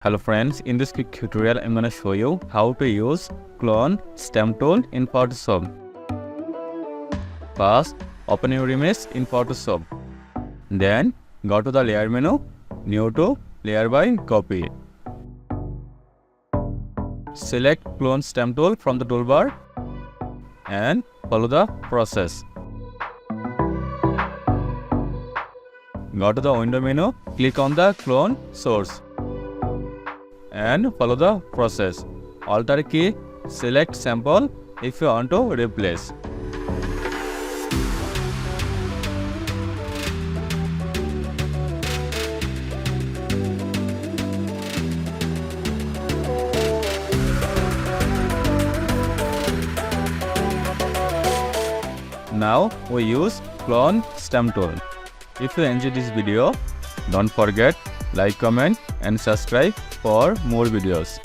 Hello friends, in this quick tutorial I'm going to show you how to use clone stamp tool in Photoshop. First, open your image in Photoshop. Then go to the layer menu, new to layer by copy. Select clone stamp tool from the toolbar and follow the process. Go to the window menu, click on the clone source and follow the process. Alt key, select sample if you want to replace. Now we use clone stamp tool. If you enjoyed this video, don't forget like, comment and subscribe for more videos.